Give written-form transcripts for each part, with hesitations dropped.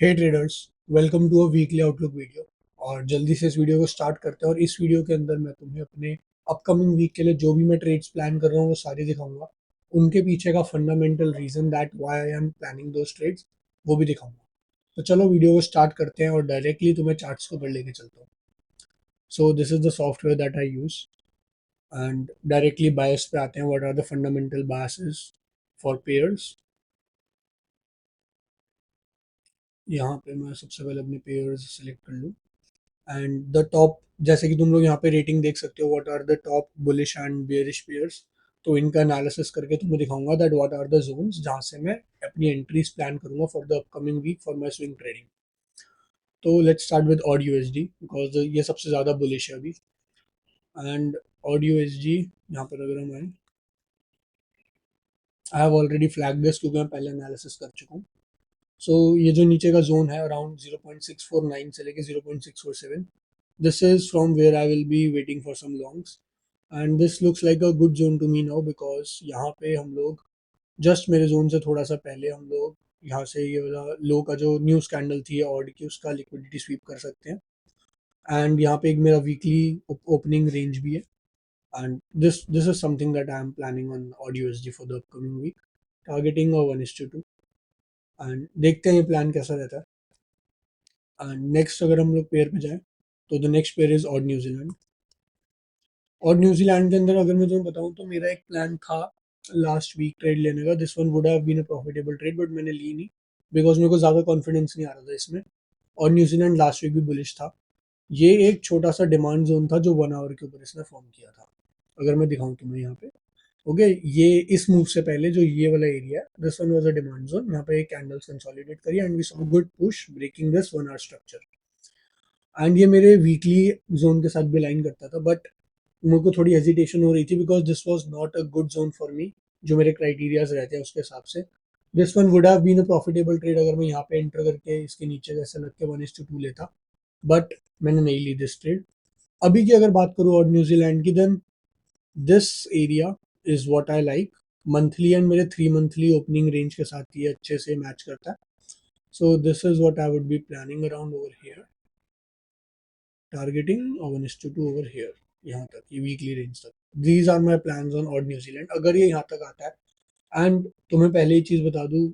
Hey traders, welcome to a weekly outlook video. और जल्दी से इस वीडियो को स्टार्ट करते हैं। और इस वीडियो के अंदर मैं तुम्हें अपने अपकमिंग वीक के लिए जो भी मैं ट्रेड्स प्लान कर रहा हूँ वो सारे दिखाऊंगा। उनके पीछे का fundamental reason that why I am planning those trades वो भी दिखाऊंगा। तो चलो वीडियो को स्टार्ट करते हैं और डायरेक्टली तुम्हें चार्ट्स के ऊपर लेके चलता हूँ। So this is the software that I use and directly bias पे आते हैं। What are the fundamental biases for pairs. यहाँ पे मैं सबसे पहले अपने पेयर्स सेलेक्ट कर लूँ एंड द टॉप, जैसे कि तुम लोग यहाँ पे रेटिंग देख सकते हो, what are the top bullish and bearish pairs. तो इनका एनालिसिस करके तुम्हें दिखाऊंगा that what are the zones जहाँ से मैं अपनी एंट्रीज प्लान करूंगा for the upcoming week for my swing trading. तो let's start with AUD USD because ये सबसे ज़्यादा बुलिश है अभी। एंड ऑड यूएसडी यहाँ पर अगर हम आए, I have already flag this क्योंकि मैं पहले एनालिसिस कर चुका हूँ। सो ये जो नीचे का जोन है अराउंड 0.649 से लेके 0.647, this is from where I will be waiting for some longs and this looks like a good zone to me now because यहाँ पे हम लोग जस्ट मेरे जोन से थोड़ा सा पहले हम लोग यहाँ से ये वाला लो का जो न्यू स्कैंडल थी ऑड की उसका लिक्विडिटी स्वीप कर सकते हैं। एंड यहाँ पे एक मेरा वीकली ओपनिंग रेंज भी है and this is something that I am planning on AUD USD for the upcoming week, targeting 1:2 and देखते हैं ये प्लान कैसा रहता है। एंड नेक्स्ट अगर हम लोग पेयर पे जाएं तो the next pair is odd New Zealand. और न्यूजीलैंड के अंदर अगर मैं तुम्हें बताऊं तो मेरा एक प्लान था लास्ट वीक ट्रेड लेने का। This one would have been a profitable trade but मैंने ली नहीं बिकॉज मेरे को ज़्यादा कॉन्फिडेंस नहीं आ रहा था इसमें। और न्यूजीलैंड लास्ट वीक भी बुलिश था। ये एक छोटा सा डिमांड जोन था जो 1 आवर के ऊपर इसने फॉर्म किया था। अगर मैं दिखाऊं तुम्हें यहाँ पे, ओके, ये इस मूव से पहले जो ये वाला एरिया है this one was a demand zone. यहाँ पे एक कैंडल्स कंसोलिडेट करी and we saw good push breaking this 1 hour structure. And ये मेरे वीकली जोन के साथ भी लाइन करता था बट मेरे को थोड़ी हेजिटेशन हो रही थी because this was not a good zone for me. जो मेरे क्राइटेरियाज रहते हैं उसके हिसाब से this one would have been a profitable trade अगर मैं यहाँ पे एंटर करके इसके नीचे जैसे लग के 1:2 लेता, बट मैंने नहीं ली दिस ट्रेड। अभी की अगर बात करूँ और न्यूजीलैंड की, then this area is what I like monthly and मेरे 3 मंथली ओपनिंग रेंज के साथ ये अच्छे से मैच करता है। So this is what I would be planning around over here, targeting 1:2 over here, यहाँ तक ये वीकली रेंज तक। These are my plan on AUD New Zealand अगर ये यहाँ तक आता है। एंड तुम्हें पहले ही चीज़ बता दूँ,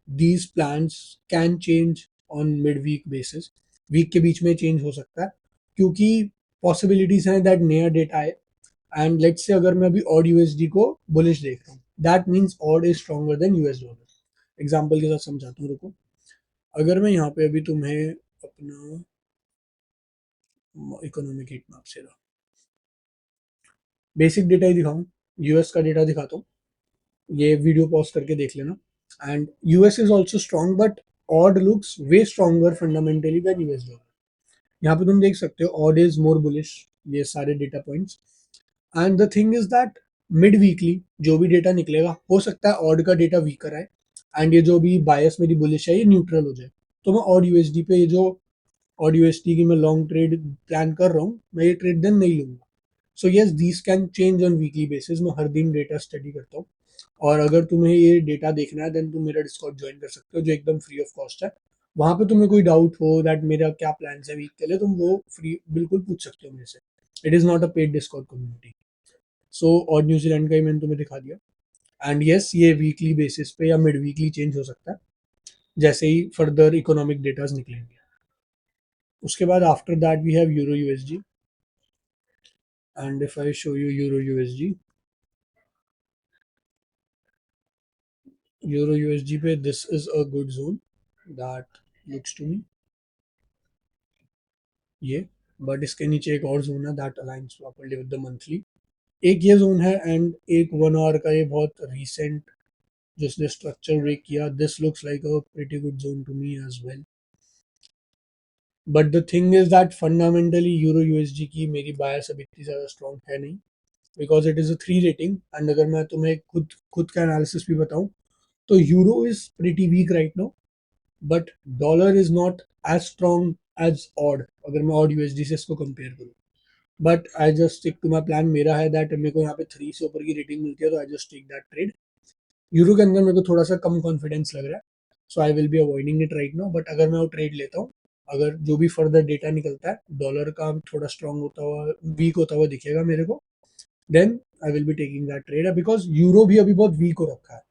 these plans can change on mid week basis. Week के बीच में चेंज हो सकता है क्योंकि पॉसिबिलिटीज हैं दैट नया डेटा आए। एंड लेट्स से अगर मैं अभी ऑड यूएसडी को बुलिश देख रहा हूँ that means odd is stronger than US dollar. Example के साथ समझाता हूँ, रुको। अगर मैं यहाँ पे अभी तुम्हें अपना इकोनॉमिक हीट मैप से बेसिक डेटा ही दिखाऊं, यूएस का डेटा दिखाता हूँ, ये वीडियो पॉज करके देख लेना। And US is also strong but AUD looks way stronger fundamentally than US dollar. यहाँ पे तुम देख सकते हो ऑड इज मोर बुलिश, ये सारे data points. And the thing is that mid weekly जो भी डेटा निकलेगा हो सकता है ऑड का डेटा वीकर आए एंड ये जो भी बायस मेरी बुलिश है ये न्यूट्रल हो जाए। तो मैं ऑड यूएसडी पे ये जो ऑड यूएसडी की मैं लॉन्ग ट्रेड प्लान कर रहा हूँ मैं ये ट्रेड देन नहीं लूंगा। So yes these can change on weekly basis. मैं हर दिन डेटा स्टडी करता हूँ और अगर तुम्हें ये डेटा देखना है देन तुम मेरा डिस्कॉर्ड ज्वाइन कर सकते हो जो एकदम फ्री ऑफ कॉस्ट है। वहाँ पे तुम्हें कोई डाउट हो दैट मेरा क्या प्लान है वीक के लिए तुम वो फ्री बिल्कुल पूछ सकते हो मेरे से। It is not a paid Discord community. So और न्यूजीलैंड का ही मैंने तुम्हें दिखा दिया। एंड येस ये वीकली बेसिस पे या मिड वीकली चेंज हो सकता है जैसे ही फर्दर इकोनॉमिक डेटाज निकलेंगे। उसके बाद after that we have euro USD. And if I show you euro USD, euro USD पे this is a good zone that looks to me, yeah. But इसके नीचे एक और जोन है that aligns properly with the monthly. एक ये zone है and एक 1 आवर का ये बहुत रिसेंट जिसने स्ट्रक्चर ब्रेक किया। This looks like a pretty good zone to me as well. But the thing is that fundamentally euro USD की मेरी बायस अब इतनी ज़्यादा स्ट्रॉन्ग है नहीं because it is a 3 rating. And अगर मैं तुम्हें खुद खुद का एनालिसिस भी बताऊं तो euro is pretty weak right now but dollar is not as strong as AUD अगर मैं ऑड यूएसडी से इसको कंपेयर करूँ। But I just stick to my plan. मेरा है दैट मेरे को यहाँ पे 3 से ऊपर की रेटिंग मिलती है तो I just take that trade. Euro के अंदर मेरे को थोड़ा सा कम कॉन्फिडेंस लग रहा है so I will be avoiding it right now, but अगर मैं वो ट्रेड लेता हूँ, अगर जो भी फर्दर डेटा निकलता है डॉलर का थोड़ा स्ट्रांग होता हुआ, वीक होता हुआ दिखेगा मेरे को, then I will be taking that trade, because euro भी अभी बहुत वीक हो रखा है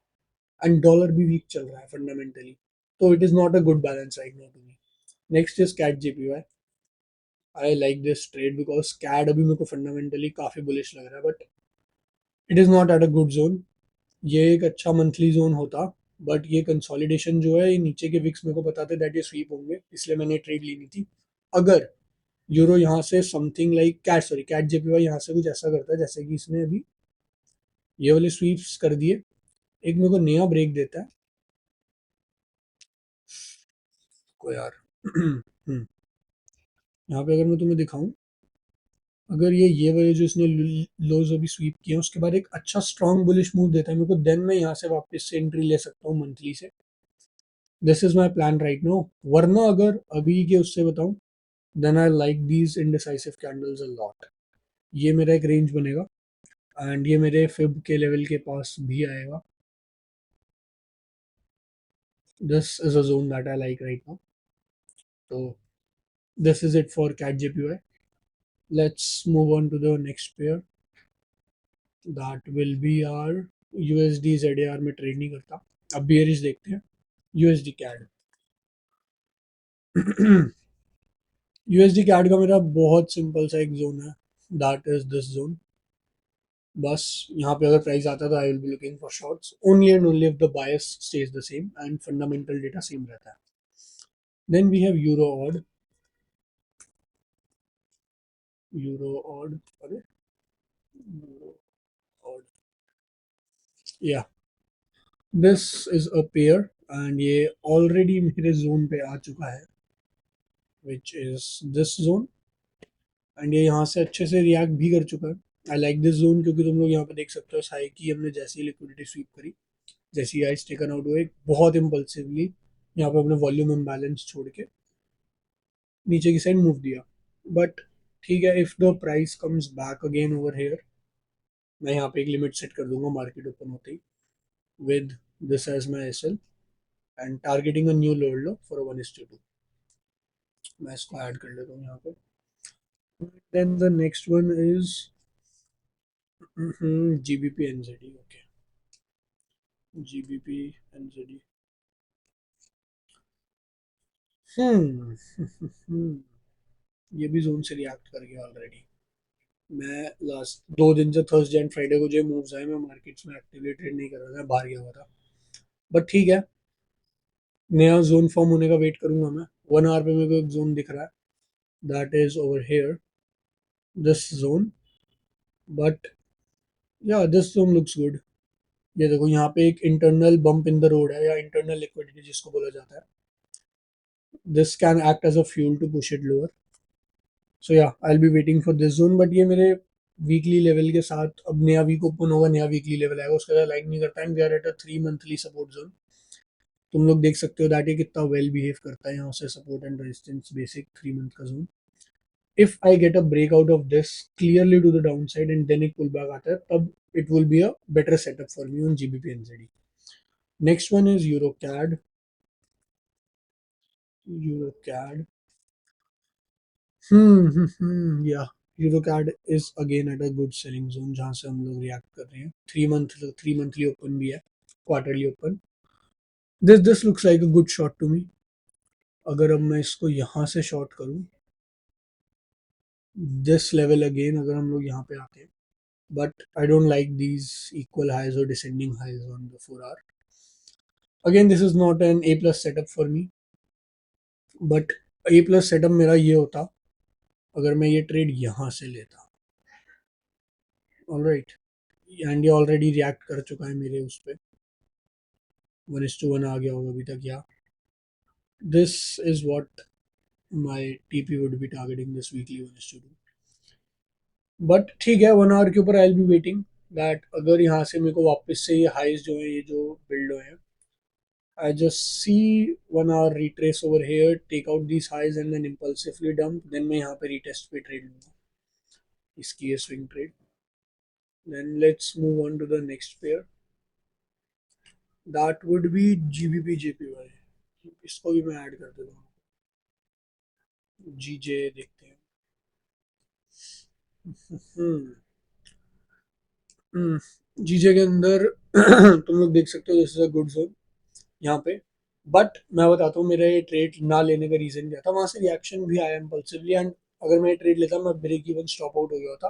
एंड डॉलर भी वीक चल रहा है फंडामेंटली, तो it is not a good balance right now to me. Next is CAD JPY. I like this trade because CAD अभी मेरे को फंडामेंटली काफी बुलिश लग रहा है, but it is not at a good zone. ये एक अच्छा मंथली जोन होता, बट ये कंसोलिडेशन जो है, ये नीचे के विक्स मेरे को पता थे दैट ये स्वीप होंगे, इसलिए मैंने ट्रेड लेनी थी. अगर यूरो यहाँ से something like CAD, sorry CAD JPY यहाँ से कुछ ऐसा करता है जैसे कि इसने अभी ये वाले स्वीप्स कर दिए, एक मेरे को नया ब्रेक देता है को यार. यहाँ पे अगर मैं तुम्हें दिखाऊं, अगर ये वाले जो इसने लोज अभी स्वीप किए हैं उसके बाद एक अच्छा स्ट्रॉन्ग बुलिश मूव देता है मेरे को, देन मैं यहाँ से वापस से एंट्री ले सकता हूँ मंथली से. This is my plan right now. वरना अगर अभी के उससे बताऊं, then I like these indecisive candles a lot. ये मेरा एक रेंज बनेगा एंड ये मेरे फिब के लेवल के पास भी आएगा. This is a zone that I like right now. तो this is it for CAD JPY. Let's move on to the next pair. That will be our USD ZAR में trade नहीं करता. अब बियरिश देखते हैं. USD CAD. यूएसडी कैड का मेरा बहुत सिंपल सा एक जोन है, दैट इज दिस जोन. बस यहाँ पे अगर प्राइस आता है तो I will be looking for shorts only and only if the bias stays the same and fundamental data same रहता है. Then we have euro AUD. Euro AUD, अरे यूरो ऑड, या this is a pair and ये already मेरे zone पे आ चुका है, which is this zone. And ये यहाँ से अच्छे से रिएक्ट भी कर चुका है. आई लाइक दिस जोन क्योंकि तुम लोग यहाँ पे देख सकते हो साई की हमने जैसी लिक्विडिटी स्वीप करी, जैसी आइस टेकन आउट हुए बहुत इम्पल्सिवली यहाँ पे अपने वॉल्यूम इम्बैलेंस छोड़ के नीचे की साइड मूव दिया. बट ठीक है, if the price comes back again over here, मैं यहाँ पे एक लिमिट सेट कर दूंगा मार्केट ओपन होते ही, with this as my S L and targeting a new lower low for 1:2. मैं इसको ऐड कर लेता हूँ यहाँ पे. Then the next one is GBP NZD. Okay, GBP NZD. Hmm. ये भी जोन से रिएक्ट कर गया ऑलरेडी. मैं लास्ट 2 दिन से थर्सडे एंड फ्राइडे को जो मूव्स आए मैं मार्केट्स में एक्टिवली ट्रेड नहीं कर रहा था, बाहर गया हुआ था. बट ठीक है, नया जोन फॉर्म होने का वेट करूंगा मैं. 1 आवर पे मेरे को एक जोन दिख रहा है, that is over here, this zone. But yeah this zone looks good. ये देखो यहाँ पे एक internal bump in the road है, या इंटरनल लिक्विडिटी जिसको बोला जाता है. This can act as a fuel to push it lower. So yeah I will be waiting for this zone. But ये मेरे वीकली लेवल के साथ, अब नया वीक ओपन होगा, नया वीकली लेवल आएगा, उसके साथ लाइन नहीं करता. And we are at a 3 monthly support zone. तुम लोग देख सकते हो दैट ये कितना वेल बिहेव करता है यहाँ से, support and resistance basic 3 month का zone. If I get a break out of this clearly to the down side and then एक पुल बैक आता है, तब it will be a better setup for me on GBP NZD. Next one is euro CAD. Euro CAD. Yeah euro CAD is again at a good selling zone जहाँ से हम लोग react कर रहे हैं. 3 मंथली ओपन भी है, quarterly open. This looks like a good shot to me. अगर अब मैं इसको यहाँ से शॉर्ट करूँ, दिस लेवल अगेन अगर हम लोग यहाँ पे आते हैं, but I don't like these equal highs और descending highs on the 4 hour. Again this is not an A plus setup for me, but A plus setup मेरा ये होता अगर मैं ये ट्रेड यहाँ से लेता. ऑलराइट, एंड ये ऑलरेडी रिएक्ट कर चुका है मेरे उस पर. 1:1 आ गया होगा अभी तक. या this is what my TP would be targeting this weekly 1:2. But ठीक है, 1 आवर के ऊपर आई विल बी वेटिंग दैट अगर यहाँ से मेरे को वापस से ये हाइज जो है, ये जो बिल्ड हुए हैं, I just see 1 hour retrace over here, take out these highs and then impulsively dump. Then मैं यहाँ पे retest पे trade लूँगा, इसकी ये swing trade. Then let's move on to the next pair. That would be GBP JPY. इसको भी मैं ऐड कर देता हूँ। जीजे देखते हैं। हम्म जीजे के अंदर तुम लोग देख सकते हो this is a good zone यहाँ पे। बट मैं बताता हूँ मेरा ये ट्रेड ना लेने का रीजन क्या था। वहां से रिएक्शन भी आया इम्पल्सिवली, एंड अगर मैं ट्रेड लेता मैं ब्रेक इवन स्टॉप आउट हो गया होता।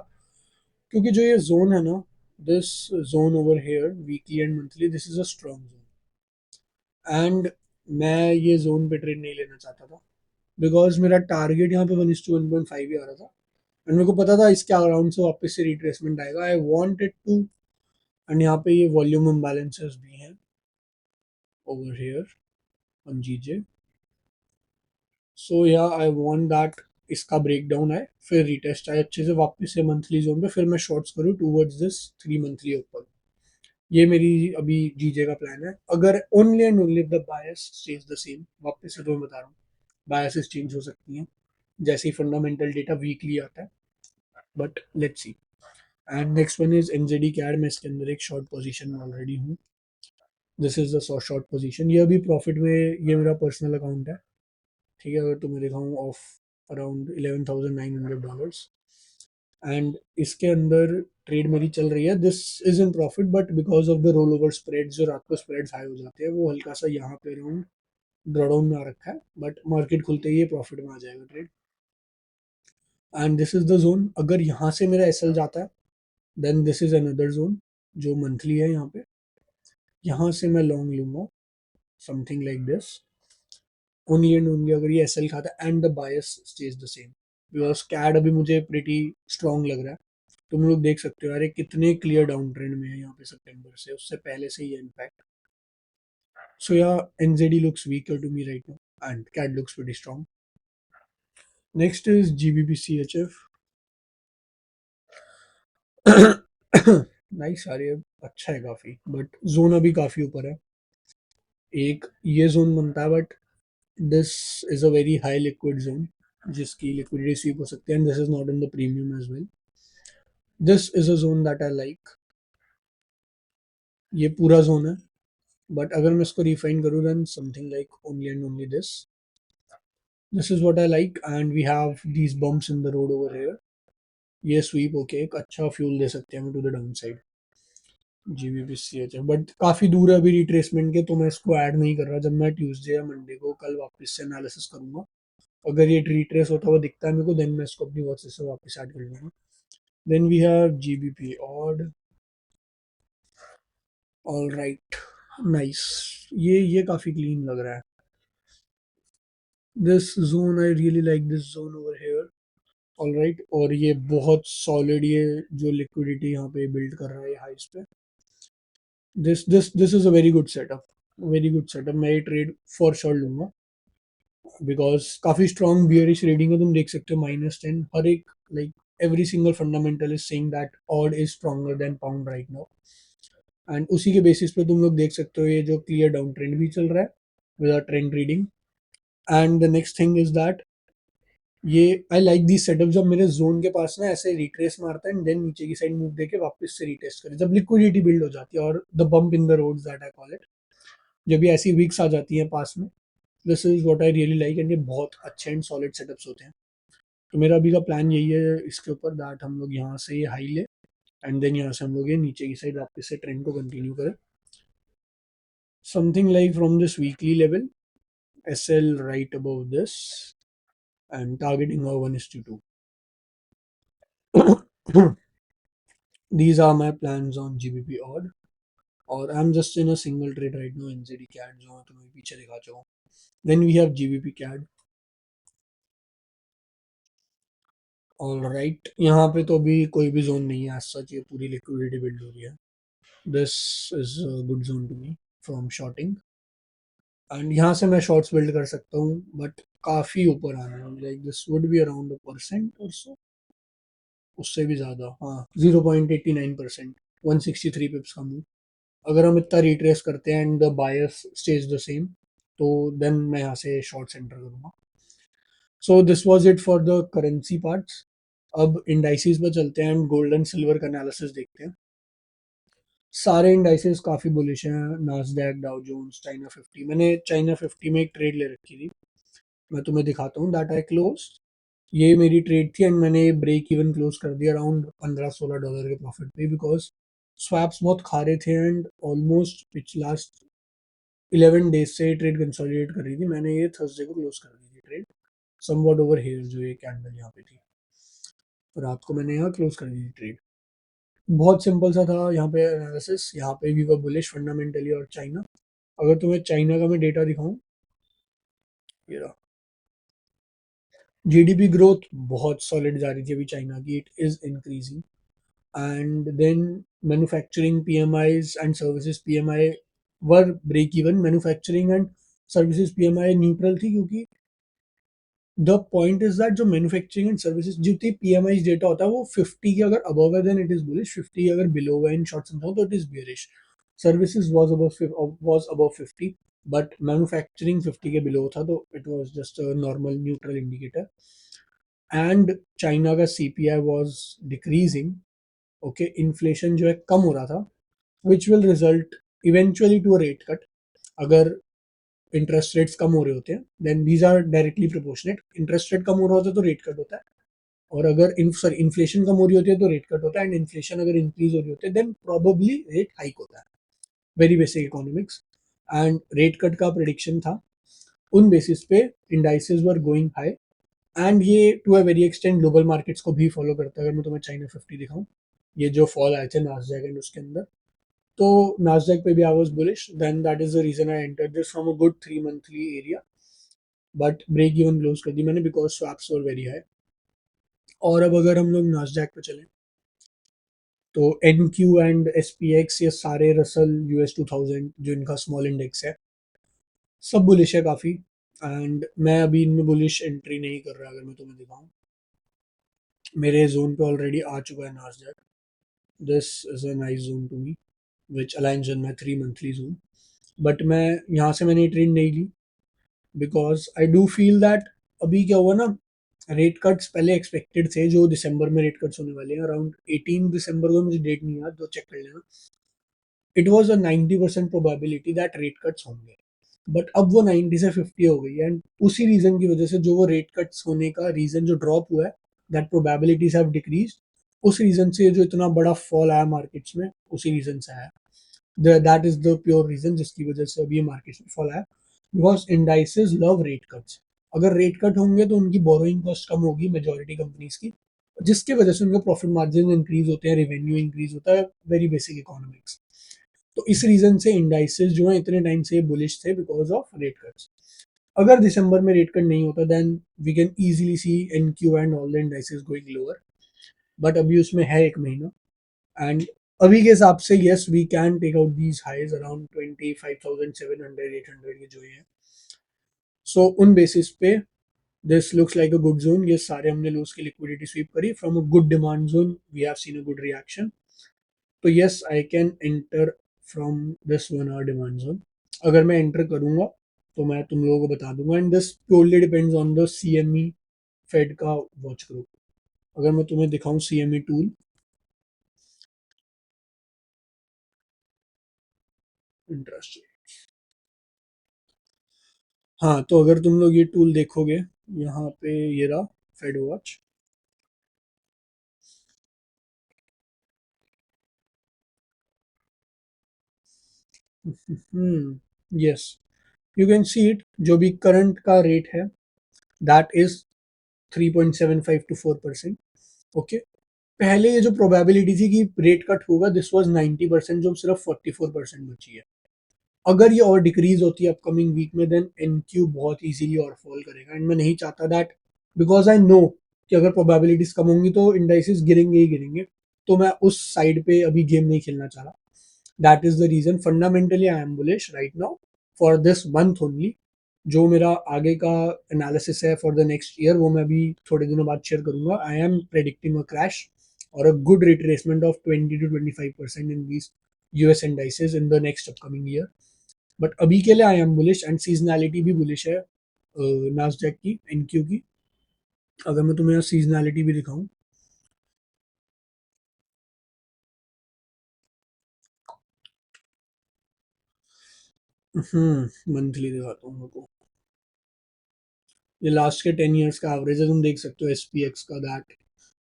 क्योंकि जो ये जोन है ना, this zone over here weekly and monthly, this is a strong zone. And मैं ये जोन पे ट्रेड नहीं लेना चाहता था, बिकॉज मेरा टारगेट यहाँ पे 1:1.5 ही आ रहा था। एंड मेरे को पता था इसके अराउंड से वापस से रिट्रेसमेंट आएगा। I wanted to. एंड यहाँ पे ये वॉल्यूम इम्बैलेंसेस भी हैं ओवर हियर ऑन जीजे। सो या आई वांट दैट इसका ब्रेकडाउन है, फिर रिटेस्ट आए अच्छे से वापस से मंथली जोन पे, फिर मैं शॉर्ट्स करूँ टूवर्ड्स दिस 3 मंथली ओपन। ये मेरी अभी जीजे का प्लान है। अगर only and only the bias stays the same, वापस से तो मैं बता रहा हूँ बायसेस चेंज हो सकती हैं जैसे ही फंडामेंटल डेटा वीकली आता है, but let's see. And next one is NZD CAD. मैं इसके अंदर एक शॉर्ट पोजीशन में ऑलरेडी हूँ। This is the short position. ये अभी प्रॉफिट में, ये मेरा पर्सनल अकाउंट है, ठीक है। अगर तुम्हें दिखाऊँ, ऑफ अराउंड $11,900। एंड इसके अंदर ट्रेड मेरी चल रही है। This is in profit, but because of the roll over spread, जो रात को स्प्रेड्स हाई हो जाते हैं, वो हल्का सा यहाँ पे अराउंड ड्रॉडाउन में आ रखा है। बट मार्केट खुलते ही ये प्रॉफिट में आ जाएगा trade. And this is the zone. अगर यहाँ से मेरा एसएल जाता है, then this is another zone जो मंथली है यहाँ पे। यहाँ से मैं लॉन्ग लूंगा something like this, only and only अगर ये एसएल खाता है and the bias stays the same. Because CAD अभी मुझे प्रिटी स्ट्रॉन्ग लग रहा है। तुम लोग देख सकते हो यार, ये कितने क्लियर डाउन ट्रेंड में है यहाँ पे सितंबर से, उससे पहले से ही है in fact. So yeah NZD looks weaker to me right now and CAD looks pretty strong. Next is GBP CHF. Nice आ रही है, अच्छा है काफी, बट जोन अभी काफी ऊपर है। एक ये जोन बनता है, but this is a very high liquid zone जिसकी लिक्विडिटी स्वीप हो सकती है, and this is not in the premium as well. This is a zone that I like. ये पूरा जोन है, बट अगर मैं इसको रिफाइन करूँ, then something like only and only this is what I like. And we have these bumps in the road over here. ये sweep होके एक अच्छा फ्यूल दे सकते हैं हमें to the down side. GBPCHF है, बट काफी दूर है अभी रिट्रेसमेंट के, तो मैं इसको ऐड नहीं कर रहा। जब मैं ट्यूसडे या मंडे को कल वापस से एनालिसिस करूंगा, अगर ये रिट्रेस होता हुआ दिखता है मेरे को, देन मैं इसको अपनी वॉच से वापस ऐड कर लूंगा। Then we have GBP AUD. All right, nice. ये काफी क्लीन लग रहा है। This zone I really like this zone over here. All right, और ये बहुत सॉलिड, ये जो लिक्विडिटी यहाँ पे बिल्ड कर रहा है हाइस पे, this is a very good setup. Very good setup. मैं ये ट्रेड फॉर श्योर लूंगा, बिकॉज काफी स्ट्रॉन्ग बियरिश रीडिंग है। तुम देख सकते हो -10 हर एक, like every single fundamental is saying that odd is stronger than pound right now. And उसी के बेसिस पे तुम लोग देख सकते हो ये जो क्लियर डाउन ट्रेंड भी चल रहा है with trend reading. And the next thing is that ये आई लाइक दिस सेटअप, जब मेरे जोन के पास ना ऐसे रिट्रेस मारता है एंड देन नीचे की साइड मूव देके वापस से रिटेस्ट करे, जब लिक्विडिटी बिल्ड हो जाती है, और the bump in the roads that I call it, जब ये ऐसी वीक्स आ जाती हैं पास में। This is what I really like, and ये बहुत अच्छे एंड सॉलिड सेटअप्स होते हैं। तो मेरा अभी का प्लान यही है इसके ऊपर, दैट हम लोग यहाँ से ये हाई ले, एंड देन यहाँ से हम लोग ये नीचे की साइड वापस से ट्रेंड को कंटिन्यू करें, something like from this weekly level, SL right above this, and targeting a 1:2. These are my plans on GBP odd, और I'm just in a single trade right now, NZD CAD जो मैं तुम्हें पीछे दिखा चुका हूँ। Then we have GBP CAD. All right, यहाँ पे तो अभी कोई भी जोन नहीं है एज सच, ये पूरी लिक्विडिटी बिल्ड हो रही है। This is good zone to me from shorting, and यहाँ से मैं शॉर्ट्स बिल्ड कर सकता हूँ, बट काफी ऊपर आना है, like this would be around 1% और सो, उससे भी ज़्यादा, हाँ 0.89%, 163 पिप्स का मूव। अगर हम इतना रिट्रेस करते हैं and the bias stays the same, तो देन मैं यहाँ से शॉर्ट सेंटर करूँगा। So this was it for the currency parts. अब इंडाइसिस पे चलते हैं एंड गोल्ड एंड सिल्वर का एनालिसिस देखते हैं। सारे इंडाइसेस काफ़ी बुलिश हैं, नास्डैक, डाउ जोन्स, चाइना 50। मैंने चाइना 50 में एक ट्रेड ले रखी थी, मैं तुम्हें दिखाता हूँ दैट आई क्लोज। ये मेरी ट्रेड थी एंड मैंने ब्रेक इवन क्लोज कर दिया अराउंड $15-16 के प्रॉफिट पे, बिकॉज स्वैप्स बहुत खा रहे थे एंड ऑलमोस्ट पिछ लास्ट 11 डेज से ट्रेड कंसोलिडेट कर रही थी। मैंने ये थर्सडे को क्लोज कर दी थी ट्रेड, समवॉट ओवर हियर, जो ये कैंडल यहाँ पे थी, रात को मैंने यहाँ क्लोज कर दी थी ट्रेड। बहुत सिंपल सा था यहाँ पे एनालिसिस, यहाँ पे भी वो बुलिश फंडामेंटली और चाइना। अगर तुम्हें चाइना का मैं डेटा दिखाऊं, ये रहा, जीडीपी ग्रोथ बहुत सॉलिड जा रही थी अभी चाइना की, it is increasing. And then manufacturing PMIs and services PMI were break even. Manufacturing and services PMI neutral थी, क्योंकि द पॉइंट इज दैट जो मैन्युफैक्चरिंग एंड सर्विसेज जितनी पीएमआई डेटा होता है वो 50 के अगर अबव है देन इट इज बुलिश, 50 अगर बिलो है इन शॉर्ट समझाऊं तो it is bearish. Services was above 50, but manufacturing 50 के बिलो था, तो it was just a normal neutral indicator. And China का CPI was decreasing, okay, inflation जो है कम हो रहा था, which will result eventually to a rate cut. अगर इंटरेस्ट रेट्स कम हो रहे होते हैं then these are directly proportionate, interest rate कम हो रहा होता है तो रेट कट होता है, और अगर इन्फ्लेशन कम हो रही होती है तो रेट कट होता है, एंड इन्फ्लेशन अगर इंक्रीज हो रही होती है देन प्रोबेबली रेट हाइक होता है। Very basic economics. And rate cut का प्रिडिक्शन था, उन बेसिस पे indices were going high, and ये to a very extend global markets को भी फॉलो करता है। अगर मैं तुम्हें चाइना 50 दिखाऊं, ये जो फॉल आए थे नास्डैक एंड उसके अंदर, तो नास्डैक पे भी I was bullish, then that is the reason I entered this from a good 3 monthly area, but break even close कर दी मैंने बिकॉज स्वैप्स वर वेरी हाई। और अब अगर हम लोग नास्डैक पे चलें, तो N Q and S P X, ये सारे रसल US 2000 जो इनका स्मॉल इंडेक्स है, सब बुलिश है काफ़ी। एंड मैं अभी इनमें बुलिश एंट्री नहीं कर रहा। अगर मैं तुम्हें दिखाऊं, मेरे जोन पे ऑलरेडी आ चुका है Nasdaq, this is a nice zone to me which aligns with my 3 monthly zone. But मैं यहाँ से मैंने ट्रेड नहीं ली, because I do feel that अभी क्या हुआ ना, रेट कट्स पहले एक्सपेक्टेड थे, जो दिसंबर में रेट कट्स होने वाले हैं अराउंड 18 दिसंबर को, मुझे डेट नहीं याद, तो चेक कर लेना। It was a 90% probability that rate cuts होंगे, बट अब वो 90 से 50 हो गई है, एंड उसी रीजन की वजह से जो वो रेट कट्स होने का रीजन जो ड्रॉप हुआ है, दैट प्रोबेबिलिटीज हैव डिक्रीज, उस रीजन से जो इतना बड़ा फॉल आया मार्केट्स में, उसी रीजन से आया। That is the pure reason जिसकी वजह से अभी ये मार्केट्स में फॉल आया, because indices love rate cuts. अगर रेट कट होंगे तो उनकी बोरोइंग कॉस्ट कम होगी मेजोरिटी कंपनीज की, जिसके वजह से उनके प्रॉफिट मार्जिन इंक्रीज होते हैं, रेवेन्यू इंक्रीज होता है, वेरी बेसिक इकोनॉमिक्स। तो इस रीजन से इंडाइसेस जो है इतने टाइम से बुलिश थे बिकॉज ऑफ रेट कट्स। अगर दिसंबर में रेट कट नहीं होता then we can easily see NQ and all the indices going lower, but अभी उसमें है एक महीना, एंड अभी के हिसाब से yes we can take out these highs around 25,700 800 के जो है। सो उन बेसिस पे this looks like a good zone. ये सारे हमने लूज की लिक्विडिटी स्वीप करी from a good demand zone, we have seen a good reaction. तो yes I can enter from this 1 hour demand zone. अगर मैं एंटर करूंगा तो मैं तुम लोगों को बता दूंगा, and this purely depends on the CME Fed का वॉच ग्रुप। अगर मैं तुम्हें दिखाऊं CME टूल, इंटरेस्ट, हाँ, तो अगर तुम लोग ये टूल देखोगे, यहाँ पे ये रहा Fed watch. Yes, you can see it, जो भी करंट का रेट है दैट इज 3.75 to 4%। ओके, पहले ये जो प्रोबेबिलिटी थी कि रेट कट होगा दिस वाज 90%, जो सिर्फ 44% बची है। अगर ये और डिक्रीज होती है अपकमिंग वीक में देन एनक्यू बहुत इजीली और फॉल करेगा, एंड मैं नहीं चाहता दैट, बिकॉज आई नो कि अगर प्रोबेबिलिटीज कम होंगी तो इंडाइसेस गिरेंगे ही गिरेंगे, तो मैं उस साइड पे अभी गेम नहीं खेलना चाह रहा। That is the reason fundamentally I am bullish right now for this month only. जो मेरा आगे का एनालिसिस है फॉर द नेक्स्ट ईयर वो मैं अभी थोड़े दिनों बाद शेयर करूंगा। I am predicting a crash और a good retracement of 20 to 25% in these US indices in the next upcoming year. But अभी के लिए I am bullish, and seasonality भी बुलिश है नास्डैक की, एनक्यू की। अगर मैं तुम्हें सीजनैलिटी भी दिखाऊं, मंथली दिखाता हूँ मेरे को। ये लास्ट के 10 ईयर्स का एवरेज है, तुम देख सकते हो SPX का दैट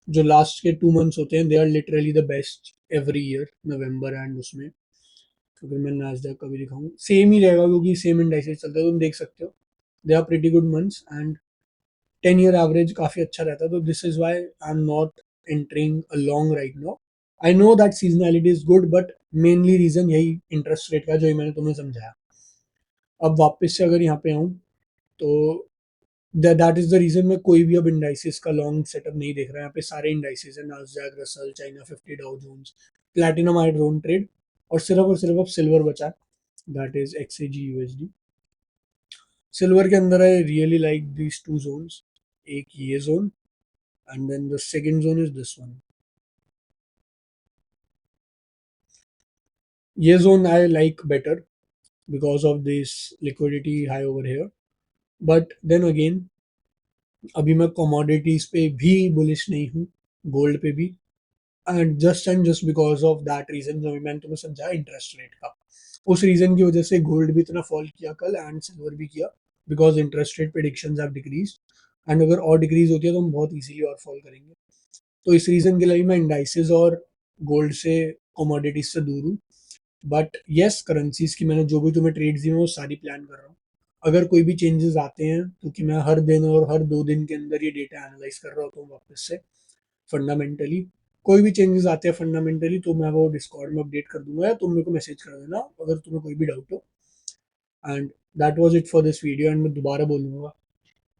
जो लास्ट के 2 मंथ्स होते हैं they are literally the best every year, November and उसमें। अगर मैं नास्डैक का भी दिखाऊं सेम ही रहेगा क्योंकि सेम इंडाइसेस चलते हैं, तुम देख सकते हो they are pretty good months and 10 year average काफी अच्छा रहता है। तो this is why I am not entering a long right now. I know that seasonality is good but mainly reason यही इंटरेस्ट रेट का जो ही मैंने तुम्हें समझाया। अब वापस से अगर यहाँ पे आऊँ तो दैट इज द रीजन मैं कोई भी अब इंडाइसिस का लॉन्ग सेटअप नहीं देख रहा है। यहाँ पे सारे इंडाइसिस है, Nasdaq, Russell, China 50, Dow Jones, platinum I ड्रोन ट्रेड, और सिर्फ अब सिल्वर बचा है, that is XAG USD। Silver के अंदर I really like these two zones, एक ये zone and then the second zone is this one. ये zone I like better because of this liquidity high over here, but then again अभी मैं commodities पे भी bullish नहीं हूँ, gold पे भी, and just because of that reason जो मैंने तुम्हें समझा इंटरेस्ट रेट का, उस रीजन की वजह से गोल्ड भी इतना फॉल किया कल एंड सिल्वर भी किया, because interest rate predictions have decrease, and अगर और डिक्रीज होती है तो हम बहुत इजीली और फॉल करेंगे। तो इस रीजन के लिए मैं इंडाइसेस और गोल्ड से, कमोडिटीज से दूर हूँ। बट येस, करेंसीज की मैंने जो भी तुम्हें ट्रेड्स दी मैं वो सारी प्लान कर रहा हूँ। अगर कोई भी चेंजेस आते हैं क्योंकि मैं हर दिन और हर 2 दिन के अंदर ये डेटा एनालाइज कर रहा होता हूँ वापस से फंडामेंटली, कोई भी चेंजेस आते हैं फंडामेंटली तो मैं वो डिस्कॉर्ड में अपडेट कर दूंगा या तुम मेरे को मैसेज कर देना अगर तुम्हें कोई भी डाउट हो। And that was it for this video, and मैं दोबारा बोलूंगा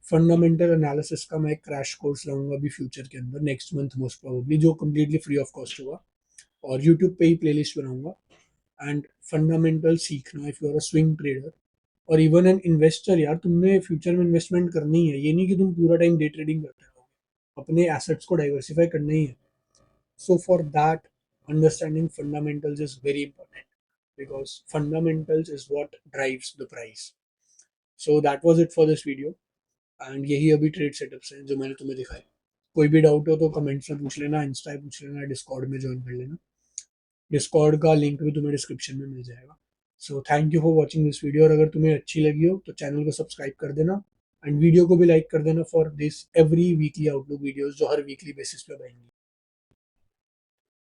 फंडामेंटल एनालिसिस का मैं एक क्रैश कोर्स लाऊंगा अभी फ्यूचर के अंदर नेक्स्ट मंथ मोस्ट प्रोबेबली, जो कम्प्लीटली फ्री ऑफ कॉस्ट होगा, और यूट्यूब पे ही प्लेलिस्ट बनाऊंगा। एंड फंडामेंटल सीखना if you are a swing trader और इवन एन इन्वेस्टर, यार तुमने फ्यूचर में इन्वेस्टमेंट करनी है, ये नहीं कि तुम पूरा टाइम डे ट्रेडिंग करते रहो, अपने एसेट्स को डाइवर्सिफाई करना ही है। So for that, understanding fundamentals is very important because fundamentals is what drives the price. So that was it for this video, and यही अभी ट्रेड सेटअप्स हैं जो मैंने तुम्हें दिखाए। कोई भी डाउट हो तो कमेंट्स में पूछ लेना, इंस्टा पे पूछ लेना, डिस्कॉर्ड में ज्वाइन कर लेना। डिस्कॉर्ड का लिंक भी तुम्हें डिस्क्रिप्शन में मिल जाएगा। So thank you for watching this video, और अगर तुम्हें अच्छी लगी हो तो चैनल को सब्सक्राइब कर देना एंड वीडियो को भी लाइक कर देना for this every weekly outlook videos जो हर वीकली बेसिस पे आएंगी।